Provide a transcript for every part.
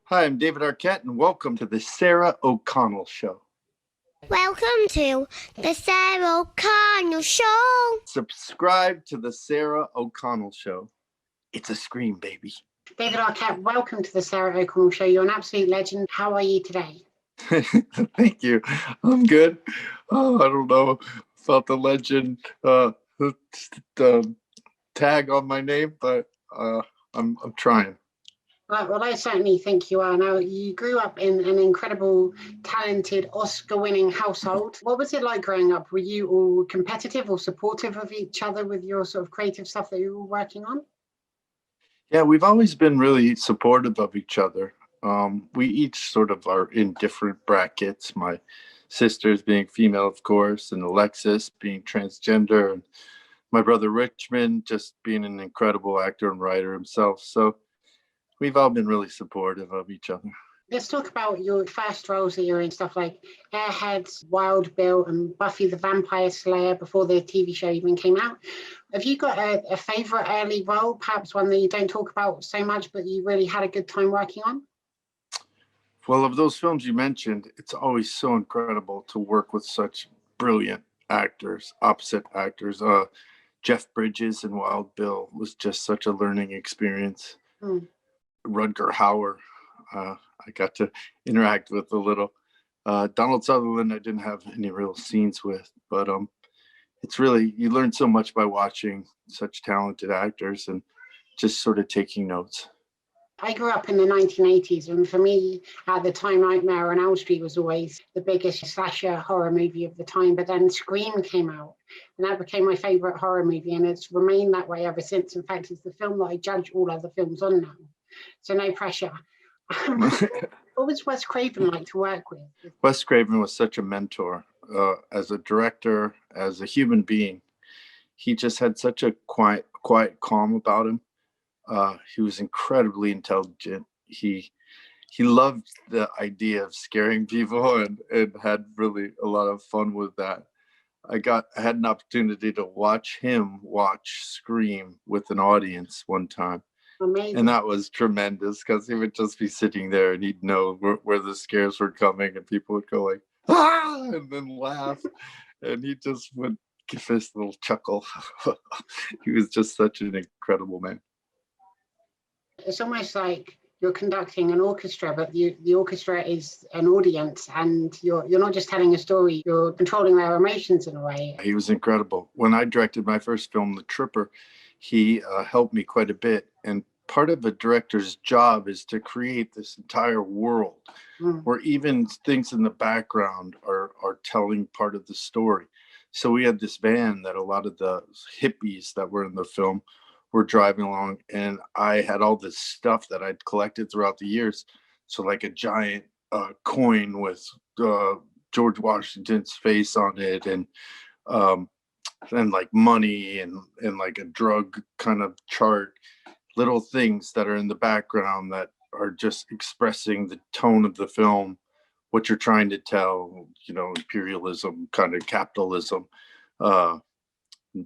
Hi, I'm David Arquette, and welcome to the Sarah O'Connell Show. Welcome to the Sarah O'Connell Show. Subscribe to the Sarah O'Connell Show. It's a scream, baby. David Arquette, welcome to the Sarah O'Connell Show. You're an absolute legend. How are you today? Thank you. I'm good. Oh, I don't know about the legend tag on my name, but I'm trying. Well, I certainly think you are. Now, you grew up in an incredible, talented, Oscar-winning household. What was it like growing up? Were you all competitive or supportive of each other with your sort of creative stuff that you were working on? Yeah, we've always been really supportive of each other. We each sort of are in different brackets. My sisters being female, of course, and Alexis being transgender, and my brother Richmond just being an incredible actor and writer himself. So we've all been really supportive of each other. Let's talk about your first roles that you're in, stuff like Airheads, Wild Bill, and Buffy the Vampire Slayer before the TV show even came out. Have you got a favourite early role, perhaps one that you don't talk about so much, but you really had a good time working on? Well, of those films you mentioned, it's always so incredible to work with such brilliant actors, opposite actors. Jeff Bridges in Wild Bill was just such a learning experience. Rutger Hauer, I got to interact with a little. Donald Sutherland, I didn't have any real scenes with, but it's really, you learn so much by watching such talented actors and just sort of taking notes. I grew up in the 1980s, and for me, at the time, Nightmare on Elm Street was always the biggest slasher horror movie of the time. But then Scream came out, and that became my favorite horror movie, and it's remained that way ever since. In fact, it's the film that I judge all other films on now. So no pressure. What was Wes Craven like to work with? Wes Craven was such a mentor as a director, as a human being. He just had such a quiet calm about him. He was incredibly intelligent. He loved the idea of scaring people and had really a lot of fun with that. I had an opportunity to watch him watch Scream with an audience one time. Amazing. And that was tremendous because he would just be sitting there and he'd know where the scares were coming and people would go like, ah, and then laugh. And he just would give this little chuckle. He was just such an incredible man. It's almost like you're conducting an orchestra, but the orchestra is an audience, and you're not just telling a story, you're controlling their emotions in a way. He was incredible. When I directed my first film, The Tripper, he helped me quite a bit. And part of a director's job is to create this entire world where even things in the background are telling part of the story. So we had this van that a lot of the hippies that were in the film were driving along, and I had all this stuff that I'd collected throughout the years. So like a giant coin with George Washington's face on it, and like money and like a drug kind of chart, little things that are in the background that are just expressing the tone of the film, what you're trying to tell, imperialism, kind of capitalism,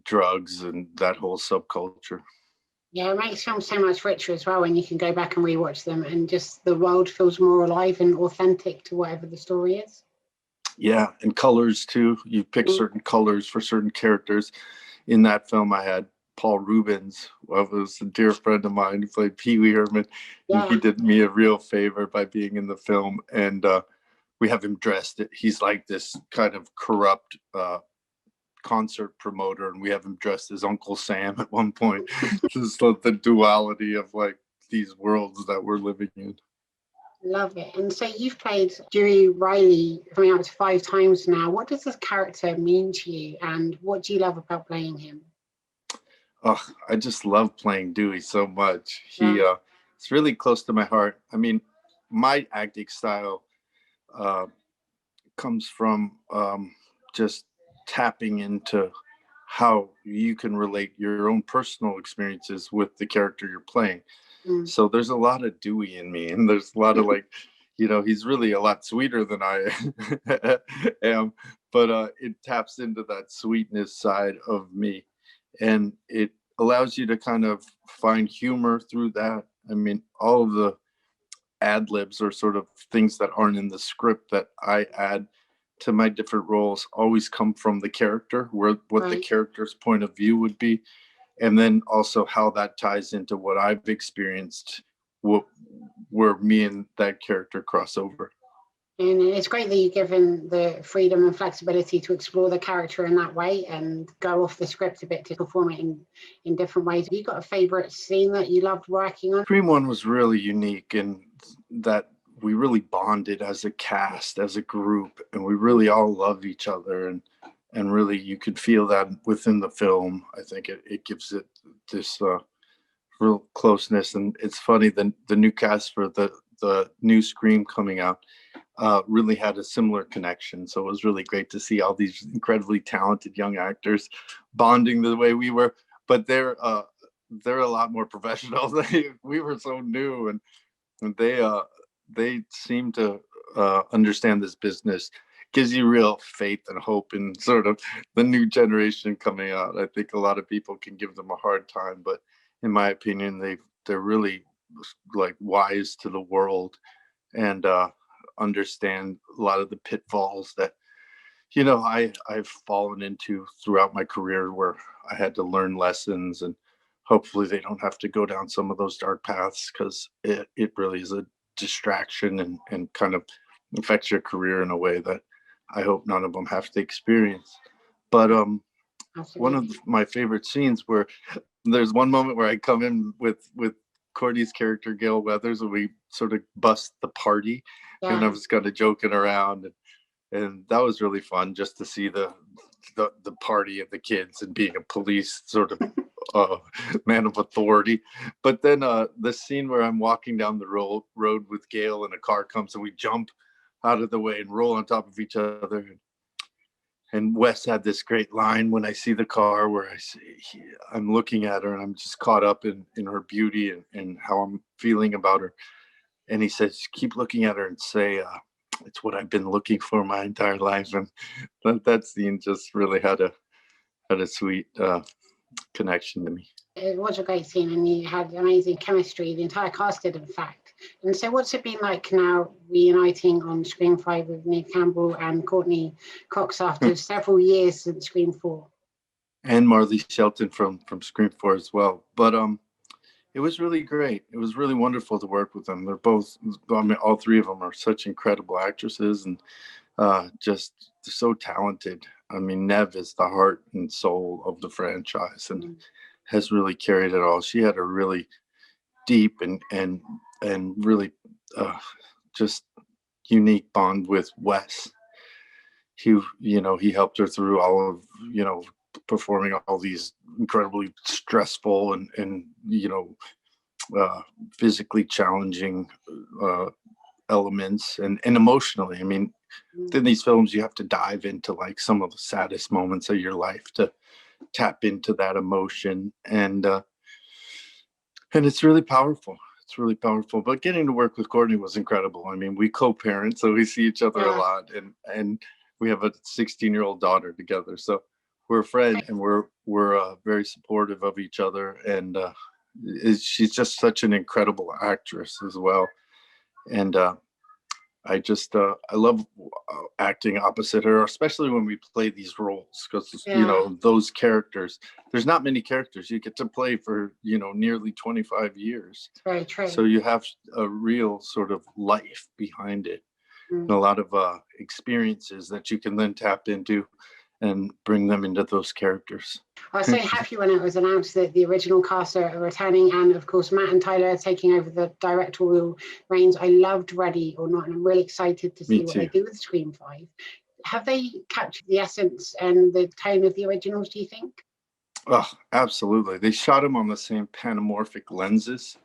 drugs, and that whole subculture. Yeah, it makes films so much richer as well when you can go back and rewatch them, and just the world feels more alive and authentic to whatever the story is. Yeah, and colors too. You pick certain colors for certain characters. In that film, I had Paul Rubens, who was a dear friend of mine who played Pee Wee Herman. Yeah. And he did me a real favor by being in the film. And we have him dressed. He's like this kind of corrupt concert promoter, and we have him dressed as Uncle Sam at one point. Just the duality of like these worlds that we're living in. Love it. And so you've played Dewey Riley coming up to 5 times now. What does this character mean to you, and what do you love about playing him? Oh, I just love playing Dewey so much. It's really close to my heart. I mean, my acting style comes from just tapping into how you can relate your own personal experiences with the character you're playing. So there's a lot of Dewey in me, and there's a lot of like, he's really a lot sweeter than I am, but it taps into that sweetness side of me, and it allows you to kind of find humor through that. I mean, all of the ad libs or sort of things that aren't in the script that I add to my different roles always come from the character, what the character's point of view would be, and then also how that ties into what I've experienced, where me and that character cross over. And it's great that you're given the freedom and flexibility to explore the character in that way and go off the script a bit to perform it in different ways. Have you got a favorite scene that you loved working on? Scream one was really unique in that we really bonded as a cast, as a group, and we really all love each other. And really you could feel that within the film. I think it gives it this real closeness. And it's funny, the new cast for the new Scream coming out really had a similar connection. So it was really great to see all these incredibly talented young actors bonding the way we were, but they're a lot more professional. We were so new, and they seem to understand this business. Gives you real faith and hope in sort of the new generation coming out. I think a lot of people can give them a hard time, but in my opinion, they're really like wise to the world and understand a lot of the pitfalls that, you know, I've fallen into throughout my career, where I had to learn lessons, and hopefully they don't have to go down some of those dark paths, because it really is a distraction and kind of affects your career in a way that I hope none of them have to experience. But one of my favorite scenes, where there's one moment where I come in with Courtney's character Gail Weathers, and we sort of bust the party, and I was kind of joking around, and that was really fun, just to see the party of the kids and being a police sort of man of authority. But then the scene where I'm walking down the road with Gail, and a car comes, and we jump out of the way and roll on top of each other. And Wes had this great line when I see the car, where I'm looking at her and I'm just caught up in her beauty and how I'm feeling about her. And he says, keep looking at her and say, it's what I've been looking for my entire life. And that scene just really had a sweet connection to me. It was a great scene, and you had amazing chemistry. The entire cast did, in fact. And so what's it been like now reuniting on Scream 5 with Neve Campbell and Courtney Cox after several years since Scream 4? And Marley Shelton from Scream 4 as well. But it was really great. It was really wonderful to work with them. They're both, I mean, all three of them are such incredible actresses, and just so talented. I mean, Neve is the heart and soul of the franchise, and has really carried it all. She had a really deep and really just unique bond with Wes. He helped her through all of, performing all these incredibly stressful and physically challenging elements and emotionally. I mean, in these films, you have to dive into like some of the saddest moments of your life to tap into that emotion, and it's really powerful. It's really powerful. But getting to work with Courtney was incredible. I mean, we co-parent, so we see each other a lot, and we have a 16-year-old daughter together. So we're friends, and we're very supportive of each other. And she's just such an incredible actress as well. And I love acting opposite her, especially when we play these roles, because those characters, there's not many characters you get to play for nearly 25 years. Very true. So you have a real sort of life behind it, and a lot of experiences that you can then tap into and bring them into those characters. I was so happy when it was announced that the original cast are returning, and of course Matt and Tyler are taking over the directorial reins. I loved Ready or Not, and I'm really excited to see what they do with Scream 5. Have they captured the essence and the tone of the originals, do you think? Oh, absolutely. They shot them on the same panamorphic lenses.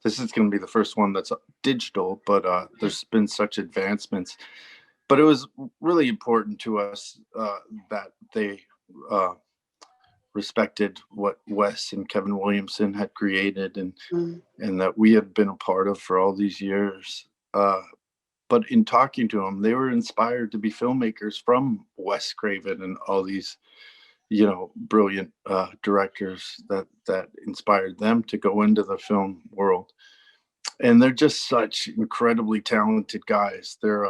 This is going to be the first one that's digital, but there's been such advancements. But it was really important to us that they respected what Wes and Kevin Williamson had created, and that we had been a part of for all these years. But in talking to them, they were inspired to be filmmakers from Wes Craven and all these, brilliant directors that inspired them to go into the film world. And they're just such incredibly talented guys. They're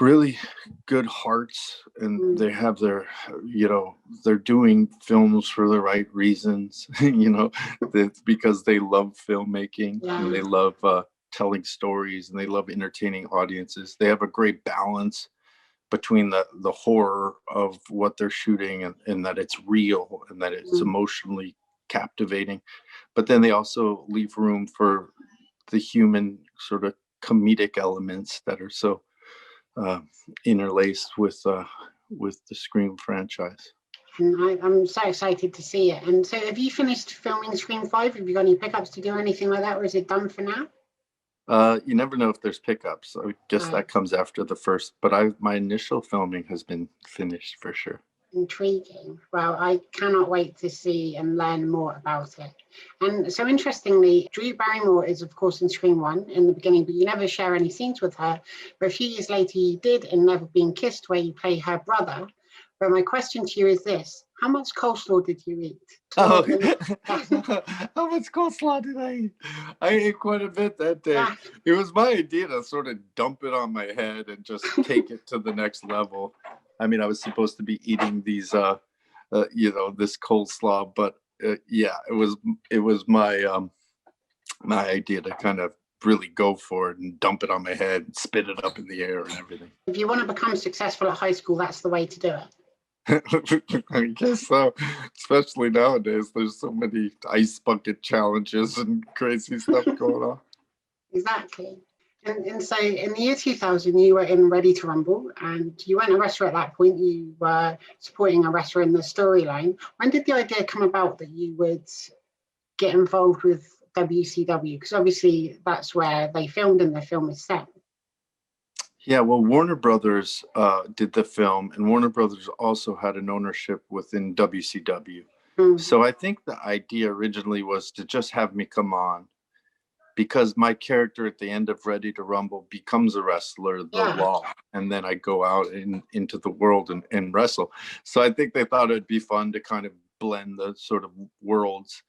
really good hearts, and they have their, they're doing films for the right reasons, because they love filmmaking and they love telling stories, and they love entertaining audiences. They have a great balance between the horror of what they're shooting and that it's real and that it's emotionally captivating. But then they also leave room for the human sort of comedic elements that are so interlaced with the Scream franchise. And I'm so excited to see it. And so have you finished filming Scream 5? Have you got any pickups to do or anything like that, or is it done for now? You never know if there's pickups. I guess that comes after the first, but my initial filming has been finished for sure. Intriguing. Well, I cannot wait to see and learn more about it. And so interestingly, Drew Barrymore is of course in Scream 1 in the beginning, but you never share any scenes with her. But a few years later you did in Never Been Kissed, where you play her brother. But my question to you is this: how much coleslaw did you eat? Oh, how much coleslaw did I eat? I ate quite a bit that day. Yeah. It was my idea to sort of dump it on my head and just take it to the next level. I mean, I was supposed to be eating these, this coleslaw, but it was my my idea to kind of really go for it and dump it on my head and spit it up in the air and everything. If you want to become successful at high school, that's the way to do it. I guess so, especially nowadays. There's so many ice bucket challenges and crazy stuff going on. Exactly. And so in the year 2000, you were in Ready to Rumble, and you weren't a wrestler at that point. You were supporting a wrestler in the storyline. When did the idea come about that you would get involved with WCW? Because obviously that's where they filmed and the film is set. Yeah, well, Warner Brothers did the film, and Warner Brothers also had an ownership within WCW. So I think the idea originally was to just have me come on, because my character at the end of Ready to Rumble becomes a wrestler, the Law, and then I go out into the world and wrestle. So I think they thought it'd be fun to kind of blend the sort of worlds.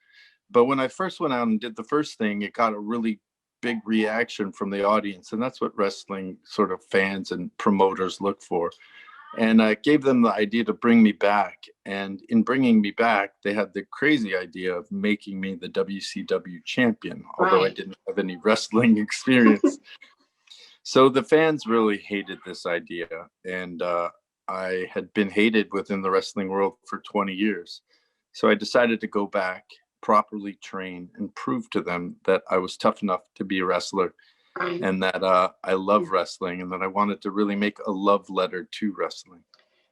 But when I first went out and did the first thing, it got a really big reaction from the audience, and that's what wrestling sort of fans and promoters look for. And I gave them the idea to bring me back, and in bringing me back, they had the crazy idea of making me the WCW champion, although I didn't have any wrestling experience. So the fans really hated this idea, and I had been hated within the wrestling world for 20 years. So I decided to go back, properly train, and prove to them that I was tough enough to be a wrestler, and that I love wrestling, and that I wanted to really make a love letter to wrestling.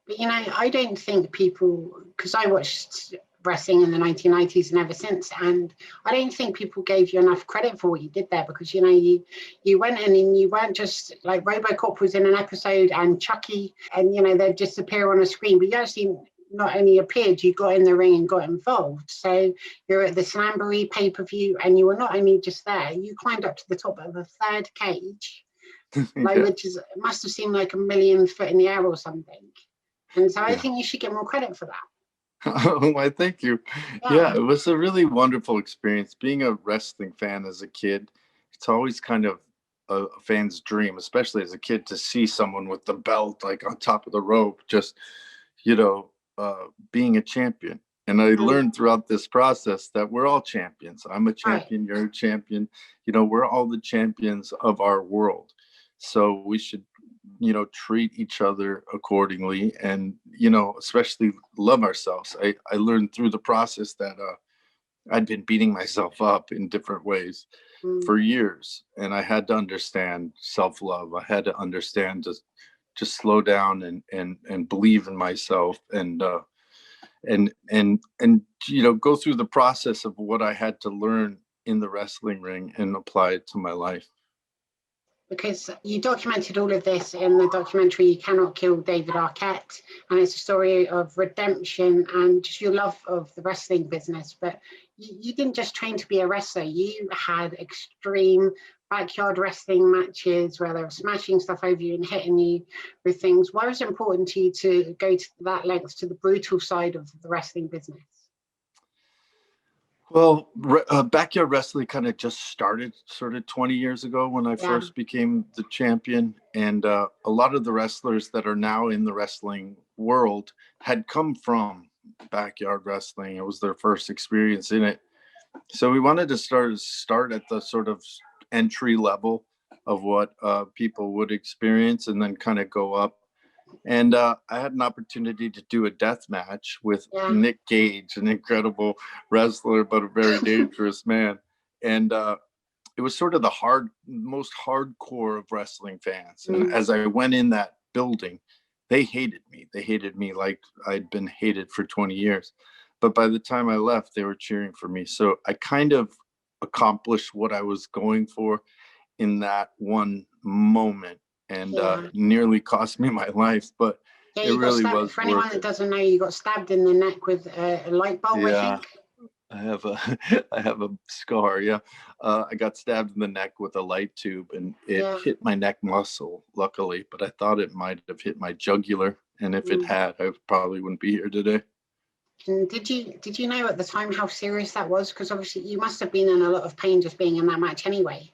But I don't think people, because I watched wrestling in the 1990s and ever since, and I don't think people gave you enough credit for what you did there, because you went in and you weren't just like RoboCop was in an episode and Chucky, and they'd just appear on a screen, but you actually not only appeared, you got in the ring and got involved. So you're at the Slamboree pay-per-view, and you were not only just there, you climbed up to the top of the third cage, which must have seemed like 1,000,000 foot in the air or something. And so I think you should get more credit for that. Oh, I thank you. Yeah, it was a really wonderful experience. Being a wrestling fan as a kid, it's always kind of a fan's dream, especially as a kid, to see someone with the belt like on top of the rope, just being a champion. And I learned throughout this process that we're all champions. I'm a champion, you're a champion. We're all the champions of our world. So we should, treat each other accordingly, and, especially love ourselves. I learned through the process that I'd been beating myself up in different ways for years. And I had to understand self-love. I had to understand just slow down and believe in myself, and go through the process of what I had to learn in the wrestling ring and apply it to my life. Because you documented all of this in the documentary You Cannot Kill David Arquette, and it's a story of redemption and just your love of the wrestling business. But you didn't just train to be a wrestler, you had extreme backyard wrestling matches where they were smashing stuff over you and hitting you with things. Why was it important to you to go to that length, to the brutal side of the wrestling business? Well, backyard wrestling kind of just started sort of 20 years ago when I first became the champion. And a lot of the wrestlers that are now in the wrestling world had come from backyard wrestling. It was their first experience in it. So we wanted to start at the sort of entry level of what people would experience and then kind of go up. And I had an opportunity to do a death match with Nick Gage, an incredible wrestler, but a very dangerous man. And it was sort of the most hardcore of wrestling fans. And as I went in that building, they hated me. They hated me like I'd been hated for 20 years. But by the time I left, they were cheering for me. So I kind of accomplished what I was going for in that one moment. And nearly cost me my life, but it really was. For anyone that doesn't know, you got stabbed in the neck with a light bulb. Yeah, I think I have a scar. Yeah, I got stabbed in the neck with a light tube, and it hit my neck muscle. Luckily, but I thought it might have hit my jugular, and if it had, I probably wouldn't be here today. And did you know at the time how serious that was? Because obviously you must have been in a lot of pain just being in that match anyway.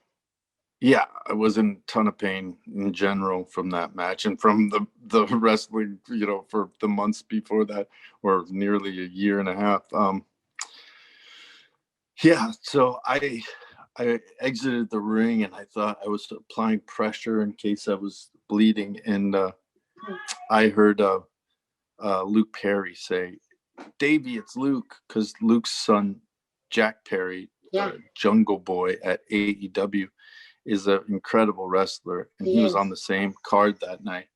Yeah, I was in a ton of pain in general from that match and from the wrestling, for the months before that, or nearly a year and a half. So I exited the ring and I thought I was applying pressure in case I was bleeding. And I heard Luke Perry say, "Davey, it's Luke," because Luke's son, Jack Perry, Jungle Boy at AEW, is an incredible wrestler, and he was on the same card that night.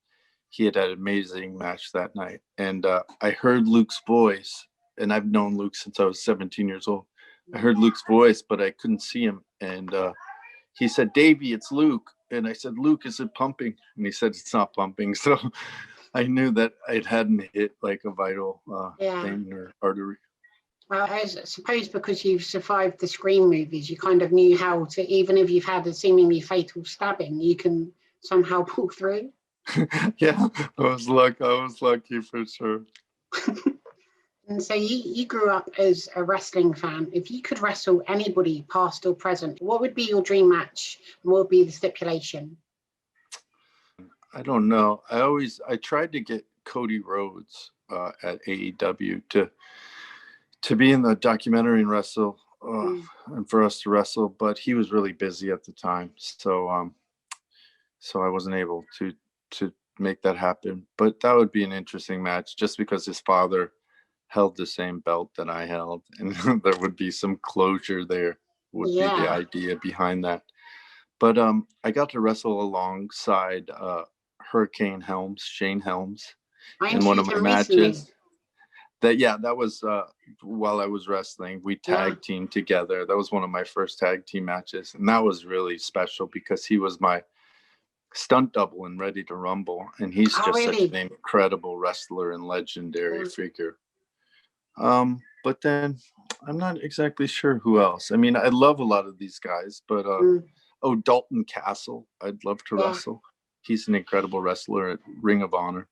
He had an amazing match that night, and I heard Luke's voice, and I've known Luke since I was 17 years old. I heard Luke's voice, but I couldn't see him, and he said, "Davey, it's Luke," and I said, "Luke, is it pumping?" And he said, "It's not pumping." So I knew that it hadn't hit like a vital vein or artery. Well, I suppose because you've survived the Scream movies, you kind of knew how to, even if you've had a seemingly fatal stabbing, you can somehow pull through. Yeah, I was lucky for sure. And so you grew up as a wrestling fan. If you could wrestle anybody, past or present, what would be your dream match? And what would be the stipulation? I don't know. I tried to get Cody Rhodes at AEW to be in the documentary and wrestle, and for us to wrestle, but he was really busy at the time, so I wasn't able to make that happen. But that would be an interesting match, just because his father held the same belt that I held, and there would be some closure there. Would be the idea behind that. But I got to wrestle alongside Hurricane Helms, Shane Helms, in one of my matches. That was while I was wrestling. We tag teamed together. That was one of my first tag team matches, and that was really special because he was my stunt double in Ready to Rumble, and he's just such an incredible wrestler and legendary figure. But then I'm not exactly sure who else. I mean, I love a lot of these guys, but Dalton Castle, I'd love to wrestle. He's an incredible wrestler at Ring of Honor.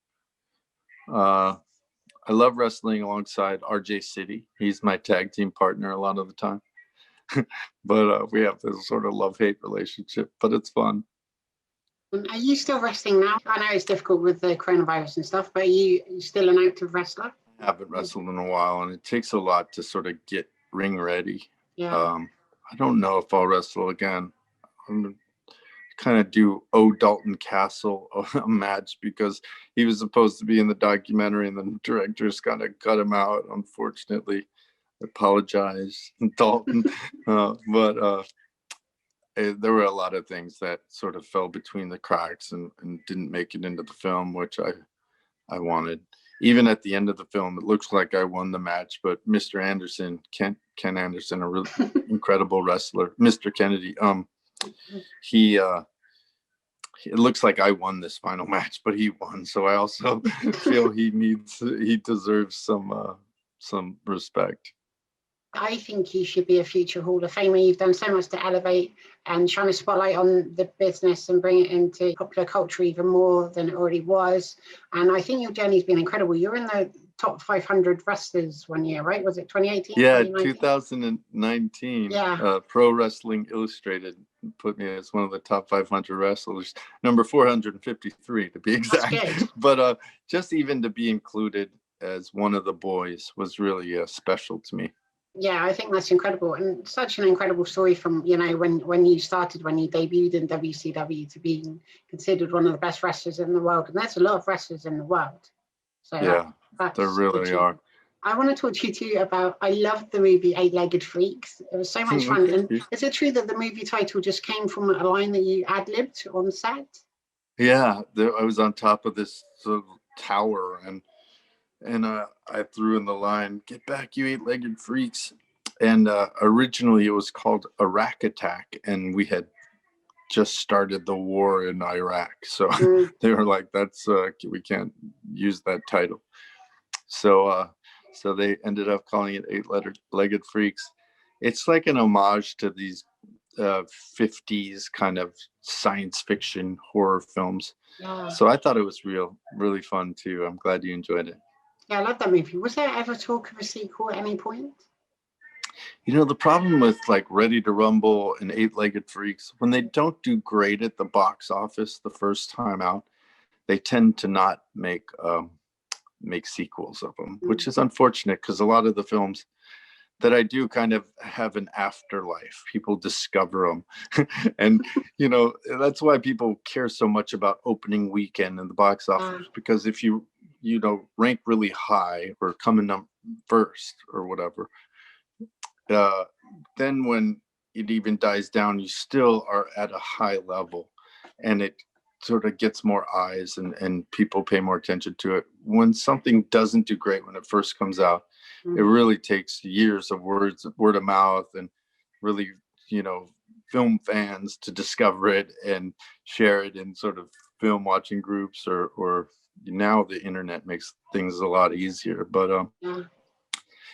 I love wrestling alongside RJ City. He's my tag team partner a lot of the time. But we have this sort of love-hate relationship, but it's fun. Are you still wrestling now? I know it's difficult with the coronavirus and stuff, but are you still an active wrestler? I haven't wrestled in a while, and it takes a lot to sort of get ring ready. I don't know if I'll wrestle again. I'm going to kind of do Dalton Castle a match because he was supposed to be in the documentary, and the directors kind of cut him out, unfortunately. I apologize, Dalton. But there were a lot of things that sort of fell between the cracks and didn't make it into the film, which I wanted. Even at the end of the film, it looks like I won the match, but Mr. Anderson, Ken Anderson, a really incredible wrestler, Mr. Kennedy, it looks like I won this final match, but he won. So I also feel he deserves some respect. I think you should be a future Hall of Famer. You've done so much to elevate and shine a spotlight on the business and bring it into popular culture even more than it already was. And I think your journey's been incredible. You're in the top 500 wrestlers one year, right? Was it 2018? Yeah, 2019. Yeah. Pro Wrestling Illustrated put me as one of the top 500 wrestlers, number 453 to be exact. That's good. But just even to be included as one of the boys was really special to me. Yeah, I think that's incredible, and such an incredible story from, you know, when you started, when you debuted in WCW, to being considered one of the best wrestlers in the world. And there's a lot of wrestlers in the world. So yeah, there really are. I want to talk to you too about, I loved the movie Eight-Legged Freaks. It was so much fun. And is it true that the movie title just came from a line that you ad-libbed on set? Yeah, I was on top of this sort of tower, and I threw in the line, "Get back, you eight-legged freaks." And originally it was called Iraq Attack, and we had just started the war in Iraq. So they were like, "That's we can't use that title." So so they ended up calling it Eight-Legged Freaks. It's like an homage to these 50s kind of science fiction horror films. Yeah. So I thought it was really fun too. I'm glad you enjoyed it. Yeah, I love that movie. Was there ever talk of a sequel at any point? You know, the problem with like Ready to Rumble and Eight-Legged Freaks, when they don't do great at the box office the first time out, they tend to not make sequels of them, which is unfortunate, because a lot of the films that I do kind of have an afterlife. People discover them. And, you know, that's why people care so much about opening weekend in the box office, because if you know, rank really high or come in first or whatever, then when it even dies down, you still are at a high level, and it sort of gets more eyes, and people pay more attention to it. When something doesn't do great when it first comes out, it really takes years of word of mouth, and really, you know, film fans to discover it and share it in sort of film watching groups, or now the internet makes things a lot easier. But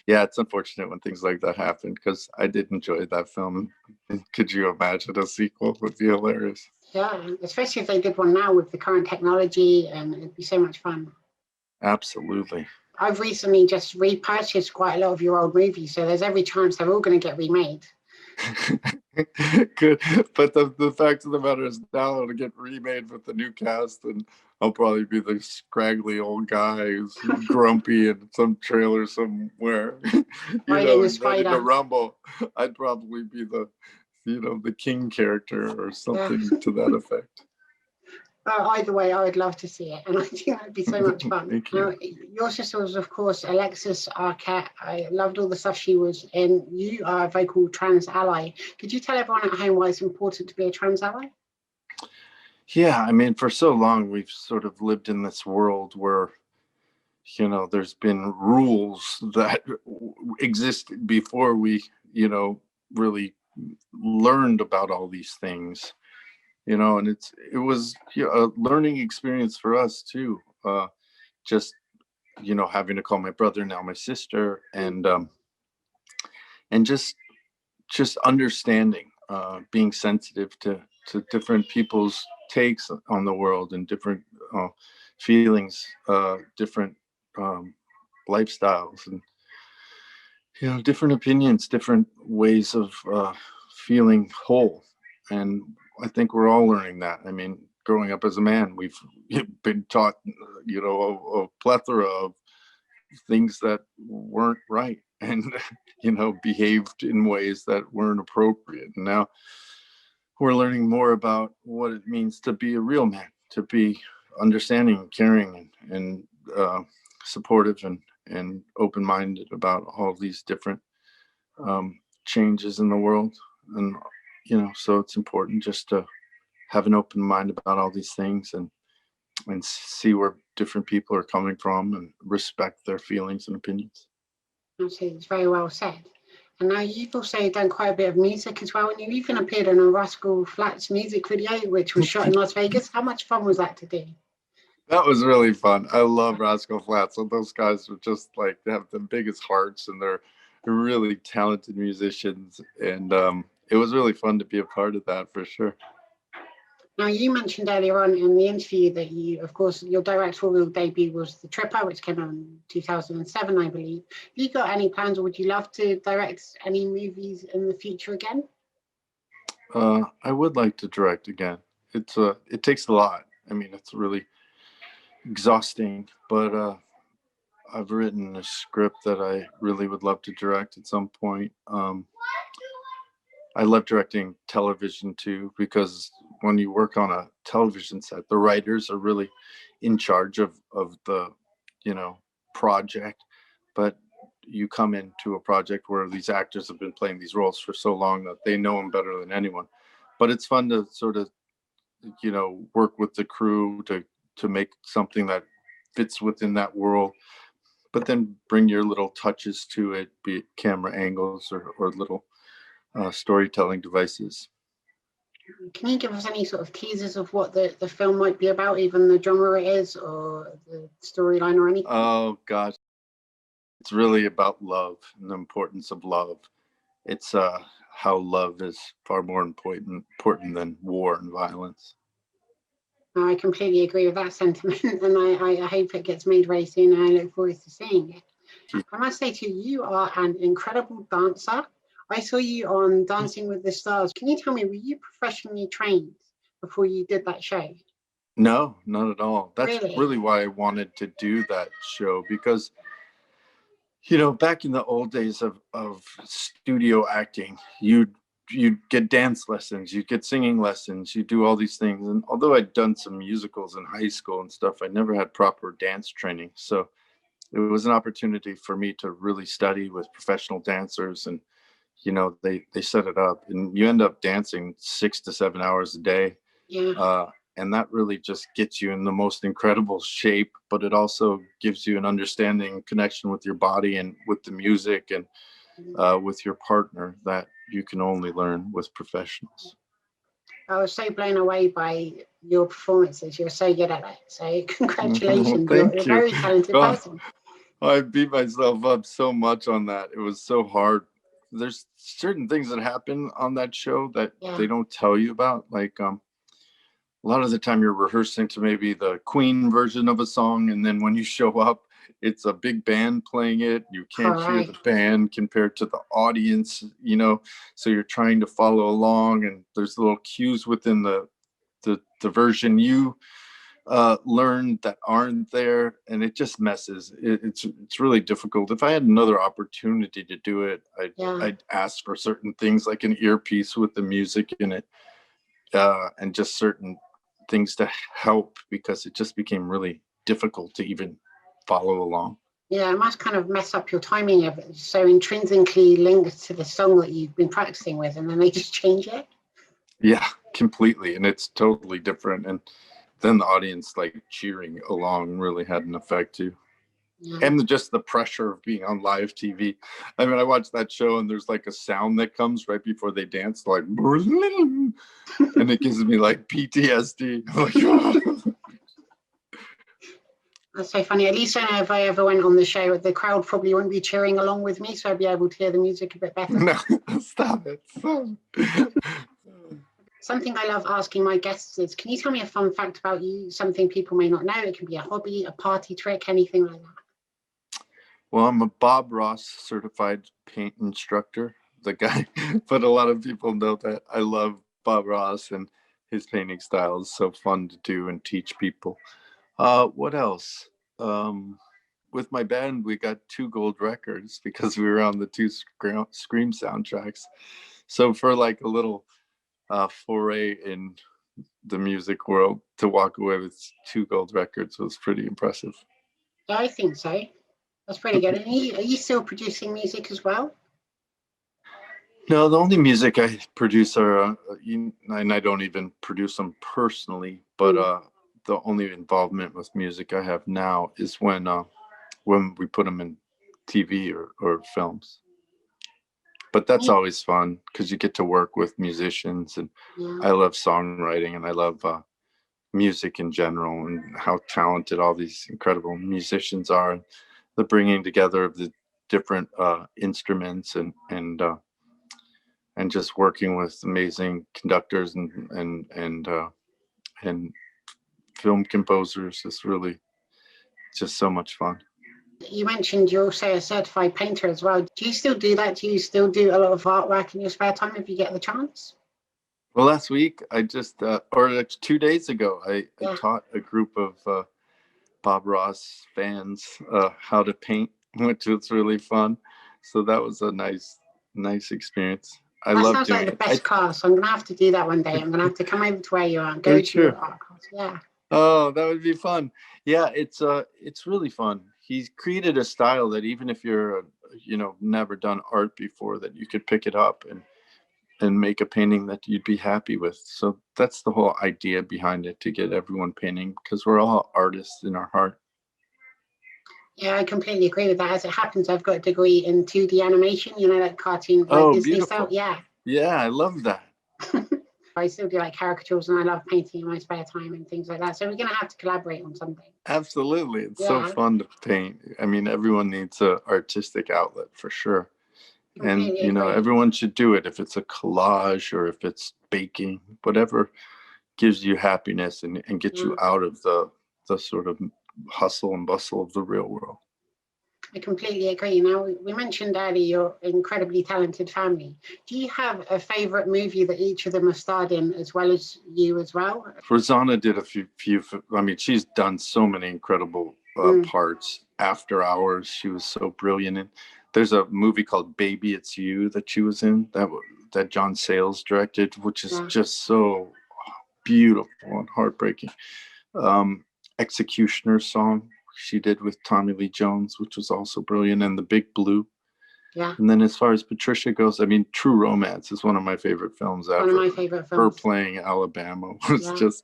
yeah, it's unfortunate when things like that happen, because I did enjoy that film. Could you imagine a sequel? It would be hilarious. Yeah, especially if they did one now with the current technology, and it'd be so much fun. Absolutely. I've recently just repurchased quite a lot of your old movies, so there's every chance they're all going to get remade. Good, but the fact of the matter is, now it'll get remade with the new cast, and I'll probably be the scraggly old guy who's grumpy in some trailer somewhere. Ready to rumble. I'd probably be the, you know, the king character or something to that effect. Either way, I would love to see it, and I think that'd be so much fun. Thank you. Your sister was, of course, Alexis Arquette. I loved all the stuff she was in. You are a vocal trans ally. Could you tell everyone at home why it's important to be a trans ally? Yeah, I mean, for so long, we've sort of lived in this world where, you know, there's been rules that existed before we, you know, really learned about all these things. You know, and it was, you know, a learning experience for us too. Just, you know, having to call my brother, now my sister, and just understanding, being sensitive to different people's takes on the world, and different feelings, different lifestyles, and, you know, different opinions, different ways of feeling whole. And I think we're all learning that. I mean, growing up as a man, we've been taught, you know, a plethora of things that weren't right, and, you know, behaved in ways that weren't appropriate. And now we're learning more about what it means to be a real man, to be understanding, caring, and supportive, and open-minded about all these different changes in the world. And, you know, so it's important just to have an open mind about all these things, and see where different people are coming from, and respect their feelings and opinions. Absolutely, it's very well said. And now you've also done quite a bit of music as well, and you even appeared in a Rascal Flatts music video, which was shot in Las Vegas. How much fun was that to do? That was really fun. I love Rascal Flatts. So those guys are just like, they have the biggest hearts, and they're really talented musicians. And it was really fun to be a part of that, for sure. Now, you mentioned earlier on in the interview that you, of course, your directorial debut was The Tripper, which came out in 2007, I believe. Have you got any plans, or would you love to direct any movies in the future again? I would like to direct again. It takes a lot. I mean, it's really exhausting, but I've written a script that I really would love to direct at some point. I love directing television too, because when you work on a television set, the writers are really in charge of the, project. But you come into a project where these actors have been playing these roles for so long that they know them better than anyone. But it's fun to sort of, work with the crew to make something that fits within that world, but then bring your little touches to it, be it camera angles or little storytelling devices. Can you give us any sort of teasers of what the film might be about, even the genre it is, or the storyline or anything? Oh, gosh. It's really about love and the importance of love. It's how love is far more important than war and violence. I completely agree with that sentiment, and I hope it gets made very soon, and I look forward to seeing it. I must say to you, you are an incredible dancer. I saw you on Dancing with the Stars. Can you tell me, were you professionally trained before you did that show? No, not at all. That's Really? really why I wanted to do that show, because back in the old days of studio acting, you'd get dance lessons, you'd get singing lessons, you do all these things. And although I'd done some musicals in high school and stuff, I never had proper dance training. So it was an opportunity for me to really study with professional dancers. And, they set it up, and you end up dancing 6 to 7 hours a day. Yeah. And that really just gets you in the most incredible shape, but it also gives you an understanding, connection with your body and with the music and with your partner that you can only learn with professionals. I was so blown away by your performances. You're so good at it. So congratulations. Thank You're a you. very talented person. I beat myself up so much on that. It was so hard. There's certain things that happen on that show that they don't tell you about. Like a lot of the time you're rehearsing to maybe the Queen version of a song, and then when you show up, it's a big band playing it. You can't hear the band compared to the audience, so you're trying to follow along, and there's little cues within the version you learn that aren't there, and it just messes. It's really difficult. If I had another opportunity to do it, I'd ask for certain things like an earpiece with the music in it, and just certain things to help, because it just became really difficult to even follow along. Yeah, it must kind of mess up your timing of it, so intrinsically linked to the song that you've been practicing with, and then they just change it. Yeah, completely. And it's totally different. And then the audience cheering along really had an effect too. Yeah. And just the pressure of being on live TV. I mean, I watched that show, and there's a sound that comes right before they dance, and it gives me PTSD. That's so funny. At least I know if I ever went on the show, the crowd probably wouldn't be cheering along with me, so I'd be able to hear the music a bit better. No, stop it. Something I love asking my guests is, can you tell me a fun fact about you? Something people may not know. It can be a hobby, a party trick, anything like that. Well, I'm a Bob Ross certified paint instructor, the guy, but a lot of people know that I love Bob Ross, and his painting style is so fun to do and teach people. What else? With my band, we got 2 gold records because we were on the 2 Scream soundtracks. So for a little foray in the music world, to walk away with 2 gold records was pretty impressive. Yeah, I think so. That's pretty good. And are you still producing music as well? No, the only music I produce are, and I don't even produce them personally, but the only involvement with music I have now is when we put them in TV or films. But that's always fun because you get to work with musicians, and I love songwriting, and I love music in general, and how talented all these incredible musicians are, the bringing together of the different instruments, and just working with amazing conductors and and film composers. It's really just so much fun. You mentioned you're also a certified painter as well. Do you still do that? Do you still do a lot of artwork in your spare time if you get the chance? Well, last week I just, or like 2 days ago, I taught a group of Bob Ross fans how to paint, which was really fun. So that was a nice experience. I love doing it. That sounds like the best class. I'm going to have to do that one day. I'm going to have to come over to where you are and go to your art class. Yeah. Oh, that would be fun. Yeah, it's really fun. He's created a style that even if you're, never done art before, that you could pick it up and make a painting that you'd be happy with. So that's the whole idea behind it, to get everyone painting, because we're all artists in our heart. Yeah, I completely agree with that. As it happens, I've got a degree in 2D animation, that cartoon, Disney beautiful style. Yeah. Yeah, I love that. I still do like caricatures, and I love painting in my spare time and things like that. So we're going to have to collaborate on something. Absolutely. It's so fun to paint. I mean, everyone needs an artistic outlet for sure. And, everyone should do it. If it's a collage or if it's baking, whatever gives you happiness and gets you out of the sort of hustle and bustle of the real world. I completely agree. Now, we mentioned earlier your incredibly talented family. Do you have a favorite movie that each of them have starred in, as well as you as well? Rosanna did a few. I mean, she's done so many incredible parts. After Hours, she was so brilliant in. There's a movie called Baby It's You that she was in, that John Sayles directed, which is just so beautiful and heartbreaking. Executioner's Song she did with Tommy Lee Jones, which was also brilliant, and The Big Blue. Yeah. And then as far as Patricia goes, I mean, True Romance is one of my favorite films ever. One of my favorite films. Her playing Alabama was just,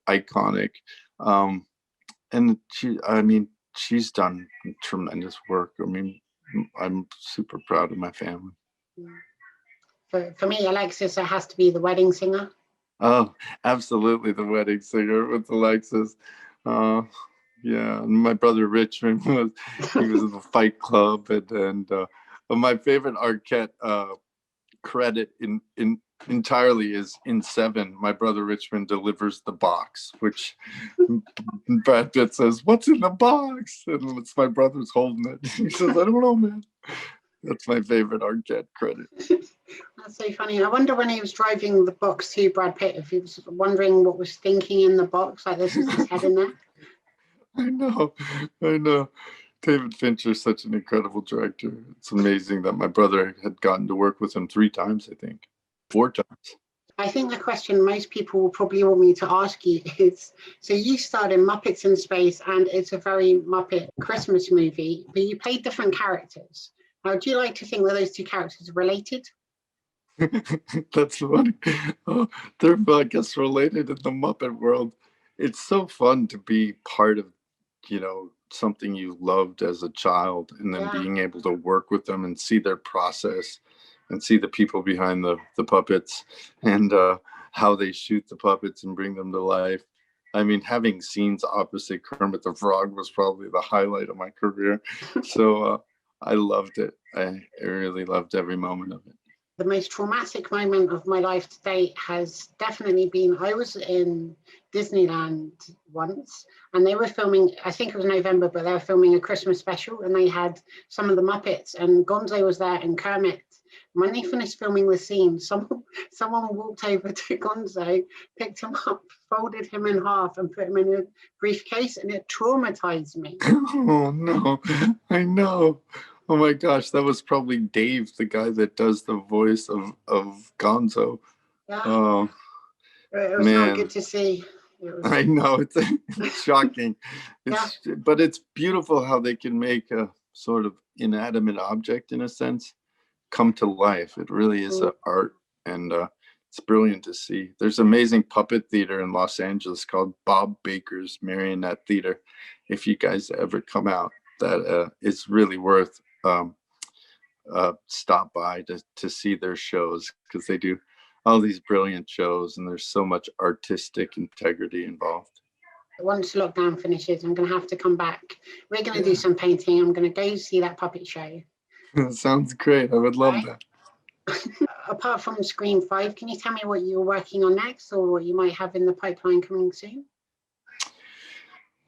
iconic. And she's done tremendous work. I mean, I'm super proud of my family. For me, Alexis, it has to be The Wedding Singer. Oh, absolutely, The Wedding Singer with Alexis. Yeah, and my brother Richmond was in the Fight Club, and my favorite Arquette credit in entirely is in Seven. My brother Richmond delivers the box, which Brad Pitt says, "What's in the box?" And it's my brother's holding it. He says, "I don't know, man." That's my favorite Arquette credit. That's so funny. I wonder when he was driving the box to Brad Pitt, if he was wondering what was thinking in the box, like this is his head in there. I know. David Fincher's such an incredible director. It's amazing that my brother had gotten to work with him 3 times, I think. 4 times. I think the question most people will probably want me to ask you is, so you starred in Muppets in Space, and it's a very Muppet Christmas movie, but you played different characters. Now, do you like to think that those 2 characters are related? That's funny. Oh, they're, I guess, related in the Muppet world. It's so fun to be part of, something you loved as a child, and then being able to work with them and see their process and see the people behind the puppets and how they shoot the puppets and bring them to life. I mean, having scenes opposite Kermit the Frog was probably the highlight of my career. So I loved it. I really loved every moment of it. The most traumatic moment of my life to date has definitely been, I was in Disneyland once, and they were filming, I think it was November, but they were filming a Christmas special, and they had some of the Muppets, and Gonzo was there and Kermit. When they finished filming the scene, someone walked over to Gonzo, picked him up, folded him in half, and put him in a briefcase, and it traumatized me. Oh, no, I know. Oh my gosh, that was probably Dave, the guy that does the voice of Gonzo. Yeah. Oh, it was not good to see. I know, it's shocking. But it's beautiful how they can make a sort of inanimate object, in a sense, come to life. It really is an art, and it's brilliant to see. There's amazing puppet theater in Los Angeles called Bob Baker's Marionette Theater. If you guys ever come out, that it's really worth stop by to see their shows, because they do all these brilliant shows, and there's so much artistic integrity involved. Once lockdown finishes, I'm going to have to come back. We're going to do some painting. I'm going to go see that puppet show. Sounds great. I would love that. apart from Scream 5, can you tell me what you're working on next or what you might have in the pipeline coming soon?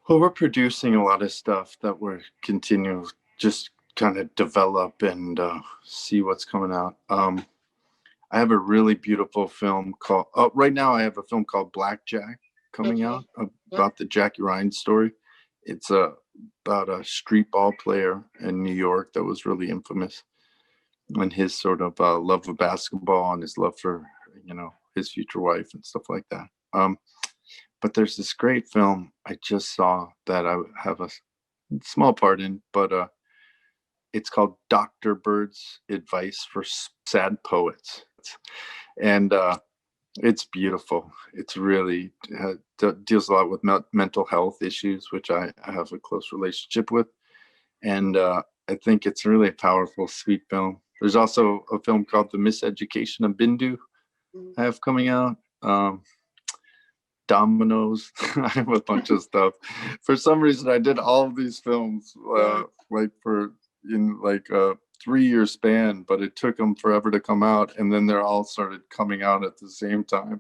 Well, we're producing a lot of stuff that we're continuing just kind of develop and see what's coming out. I have a really beautiful film called, right now I have a film called Blackjack coming out about the Jackie Ryan story. It's about a street ball player in New York that was really infamous, and his sort of love of basketball and his love for, you know, his future wife and stuff like that. But there's this great film I just saw that I have a small part in, but it's called Dr. Bird's Advice for Sad Poets. And it's beautiful. It's really deals a lot with mental health issues, which I have a close relationship with. And I think it's really a powerful, sweet film. There's also a film called The Miseducation of Bindu I have coming out. Dominoes. I have a bunch of stuff. For some reason, I did all of these films like in a 3-year span, but it took them forever to come out, and then they're all started coming out at the same time.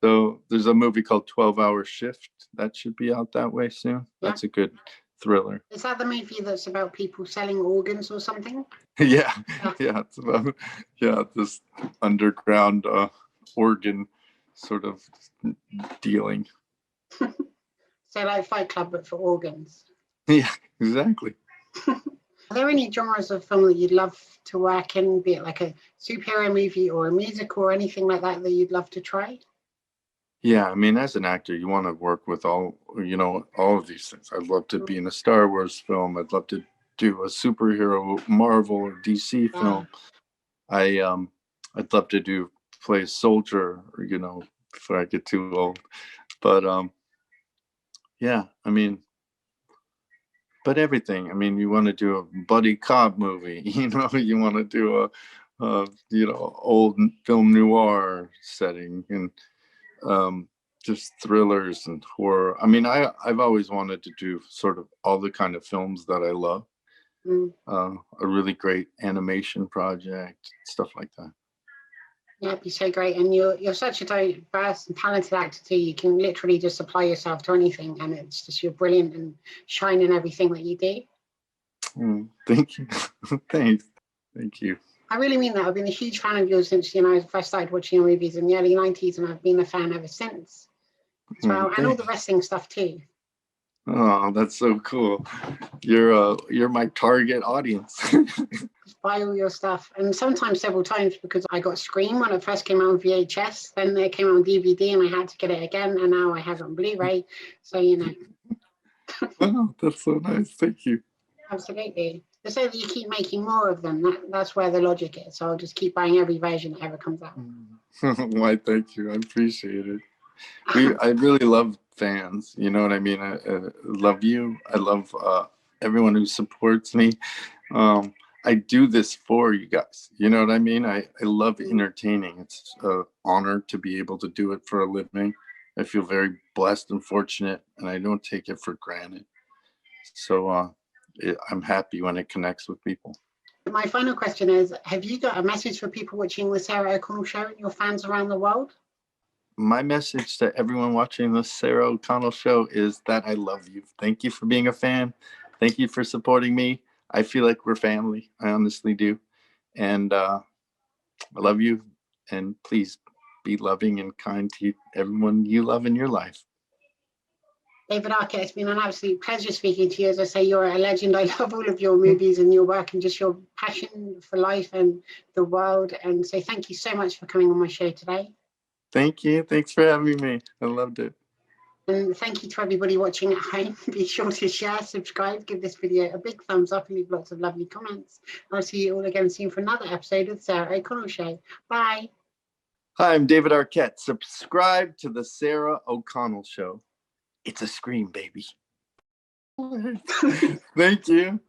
So there's a movie called 12-Hour Shift that should be out that way soon. That's a good thriller. Is that the movie that's about people selling organs or something? Yeah, it's about this underground organ sort of dealing. So like Fight Club, but for organs. Yeah, exactly. Are there any genres of film that you'd love to work in, be it like a superhero movie or a musical or anything like that you'd love to try? Yeah, I mean, as an actor, you want to work with all of these things. I'd love to be in a Star Wars film. I'd love to do a superhero Marvel or DC film. I'd love to play a soldier, before I get too old. But yeah, I mean, but everything. I mean, you want to do a buddy cop movie, you want to do a old film noir setting, and just thrillers and horror. I mean, I've always wanted to do sort of all the kind of films that I love. A really great animation project, stuff like that. Yeah, it'd be so great. And you're such a diverse and talented actor too. You can literally just apply yourself to anything, and it's just you're brilliant and shine in everything that you do. Thank you. Thanks. Thank you. I really mean that. I've been a huge fan of yours since I first started watching your movies in the early 90s, and I've been a fan ever since as well. And all the wrestling stuff too. Oh, that's so cool. You're my target audience. Just buy all your stuff, and sometimes several times, because I got Scream when it first came out on VHS, then it came out on DVD and I had to get it again, and now I have it on Blu-ray. So Oh, that's so nice. Thank you. Absolutely. They say that you keep making more of them. That's where the logic is. So I'll just keep buying every version that ever comes out. Why, thank you. I appreciate it. I really love fans. You know what I mean? I love you. I love everyone who supports me. I do this for you guys. You know what I mean? I love entertaining. It's an honor to be able to do it for a living. I feel very blessed and fortunate, and I don't take it for granted. So I'm happy when it connects with people. My final question is, have you got a message for people watching the Sarah O'Connell Show and your fans around the world? My message to everyone watching the Sarah O'Connell Show is that I love you. Thank you for being a fan. Thank you for supporting me. I feel like we're family. I honestly do. And I love you. And please be loving and kind to everyone you love in your life. David Arquette, it's been an absolute pleasure speaking to you. As I say, you're a legend. I love all of your movies and your work and just your passion for life and the world. And so thank you so much for coming on my show today. Thank you. Thanks for having me. I loved it. And thank you to everybody watching at home. Be sure to share, subscribe, give this video a big thumbs up, and leave lots of lovely comments. I'll see you all again soon for another episode of the Sarah O'Connell Show. Bye. Hi, I'm David Arquette. Subscribe to the Sarah O'Connell Show. It's a scream, baby. Thank you.